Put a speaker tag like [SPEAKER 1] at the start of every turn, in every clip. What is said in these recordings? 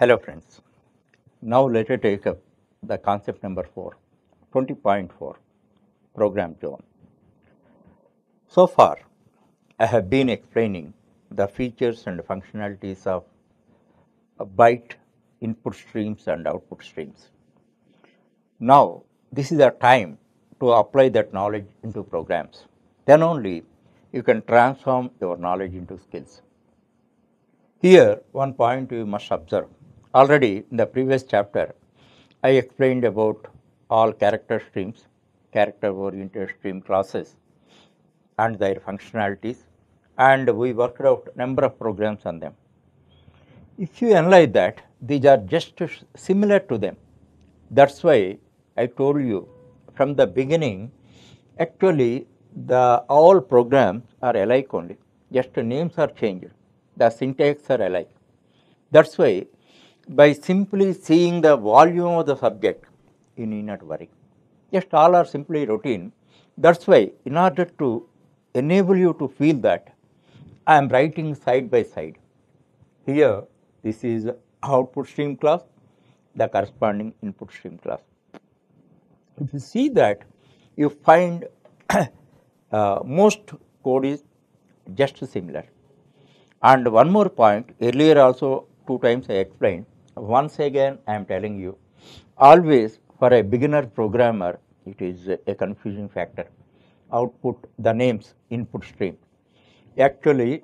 [SPEAKER 1] Hello friends, now let us take up the concept number 4, 20.4 program zone. So far I have been explaining the features and functionalities of byte input streams and output streams. Now this is the time to apply that knowledge into programs. Then only you can transform your knowledge into skills. Here one point you must observe. Already in the previous chapter I explained about all character streams, character oriented stream classes and their functionalities, and we worked out number of programs on them. If you analyze that, these are just similar to them. That's why I told you from the beginning, actually the all programs are alike only, just the names are changed, the syntax are alike. That's why by simply seeing the volume of the subject, you need not worry. Just all are simply routine. That's why in order to enable you to feel that I am writing side by side. Here this is output stream class, the corresponding input stream class. If you see that, you find most code is just similar. And one more point, earlier also 2 times I explained, once again I am telling you, always for a beginner programmer it is a confusing factor. Output, the names, input stream. Actually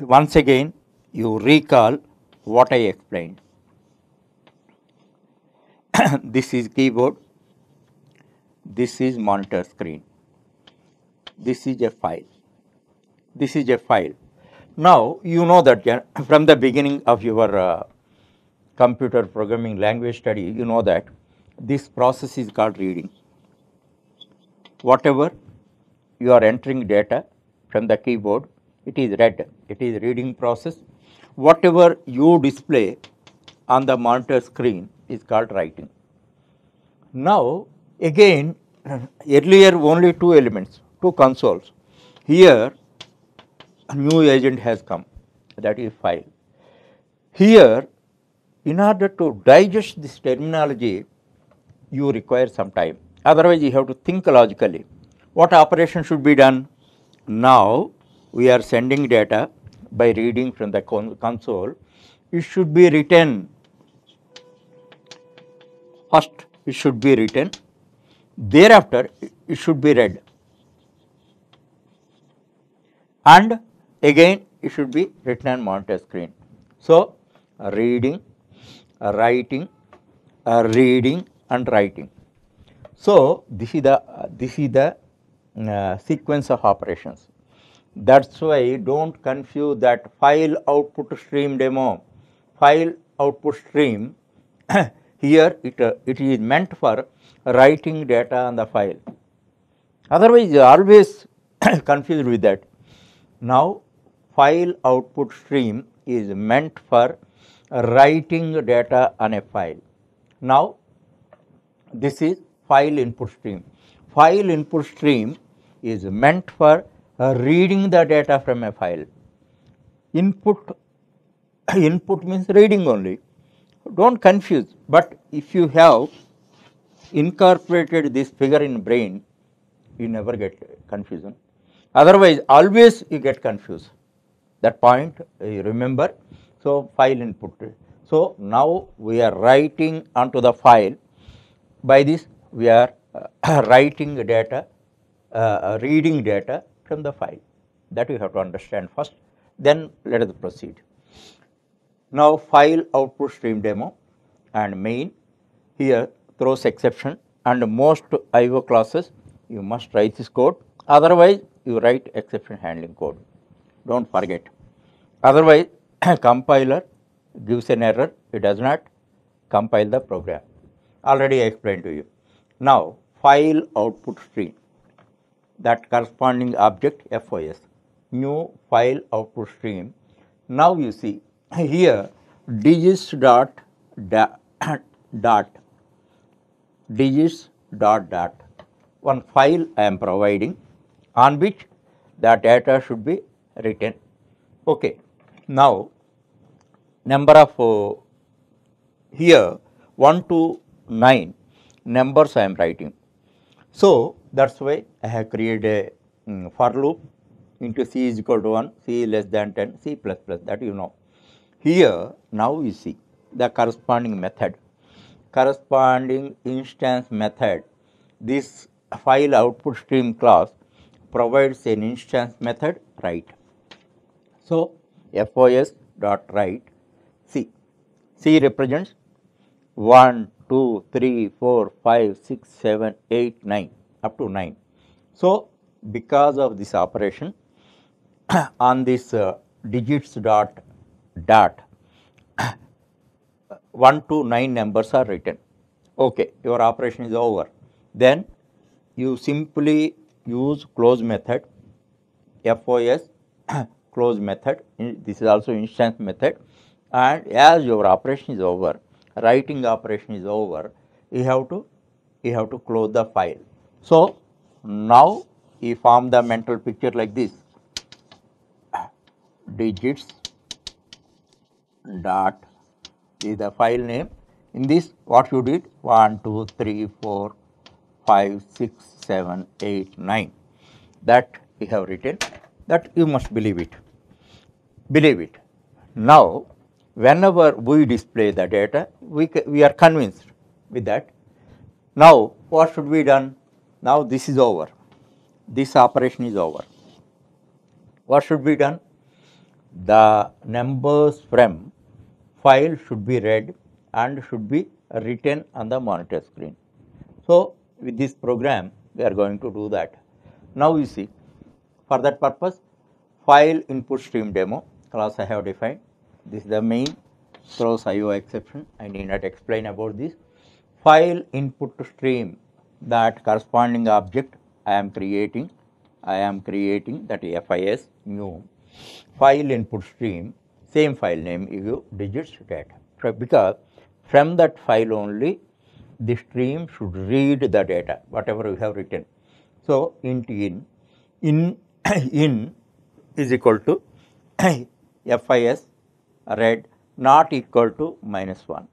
[SPEAKER 1] once again you recall what I explained. This is keyboard, this is monitor screen, this is a file, this is a file. Now you know that from the beginning of your computer programming language study, you know that this process is called reading. Whatever you are entering data from the keyboard, it is read, it is reading process. Whatever you display on the monitor screen is called writing. Now again, earlier only 2 elements, 2 consoles. Here a new agent has come, that is file. Here, in order to digest this terminology, you require some time. Otherwise, you have to think logically. What operation should be done? Now, we are sending data by reading from the console. It should be written. First, it should be written. Thereafter, it should be read. And again, it should be written on monitor screen. So, reading, writing, reading and writing. So, this is the sequence of operations. That's why don't confuse that file output stream demo. File output stream here it is meant for writing data on the file. Otherwise, you are always confused with that. Now, file output stream is meant for writing data on a file. Now, this is file input stream. File input stream is meant for reading the data from a file. Input means reading only. Don't confuse, but if you have incorporated this figure in brain, you never get confusion. Otherwise, always you get confused. That point you remember. So, file input. So, now we are writing onto the file. By this, we are writing data, reading data from the file. That you have to understand first. Then let us proceed. Now, file output stream demo and main. Here throws exception, and most IO classes you must write this code. Otherwise, you write exception handling code. Don't forget. Otherwise, compiler gives an error. It does not compile the program. Already I explained to you. Now, file output stream, that corresponding object FOS, new file output stream. Now you see here digits dot one file I am providing on which the data should be written. Okay. Now, number of here 1 to 9 numbers I am writing. So, that is why I have created a for loop into c is equal to 1, c less than 10, c plus plus, that you know. Here now you see the corresponding method, corresponding instance method. This file output stream class provides an instance method write. So, FOS dot write C. C represents 1, 2, 3, 4, 5, 6, 7, 8, 9 up to 9. So, because of this operation on this digits dot 1 to 9 numbers are written. Okay, your operation is over. Then you simply use close method, FOS close method. This is also instance method, and as your operation is over, writing operation is over, you have to close the file. So now you form the mental picture like this: digits dot is the file name. In this, what you did 1, 2, 3, 4, 5, 6, 7, 8, 9. That we have written. That you must believe it. Believe it. Now, whenever we display the data, we are convinced with that. Now, what should be done? Now, this is over. This operation is over. What should be done? The numbers from file should be read and should be written on the monitor screen. So, with this program, we are going to do that. Now, you see, for that purpose, file input stream demo class I have defined. This is the main throws IO exception. I need not explain about this. File input stream, that corresponding object I am creating that FIS new file input stream, same file name you digits data. Because from that file only the stream should read the data whatever you have written. So int in in is equal to FIS read not equal to -1.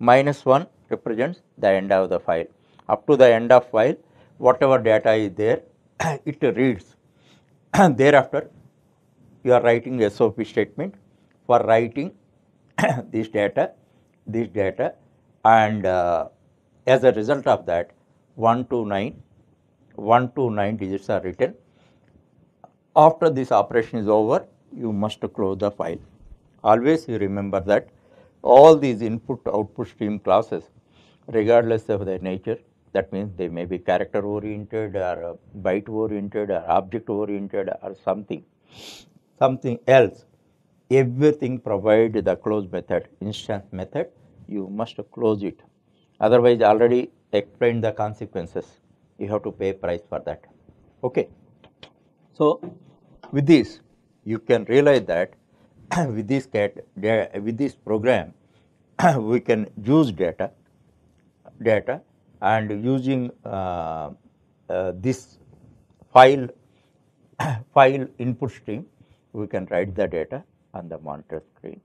[SPEAKER 1] -1 represents the end of the file. Up to the end of file, whatever data is there, it reads. Thereafter, you are writing SOP statement for writing this data, and as a result of that, 1 to 9 digits are written. After this operation is over, you must close the file. Always you remember that all these input output stream classes, regardless of their nature, that means they may be character oriented or byte oriented or object oriented or something else, everything provide the close method, instance method, you must close it. Otherwise, already explained the consequences, you have to pay price for that. Okay. So with this, you can realize that with this program, we can use data, and using this file input stream, we can write the data on the monitor screen.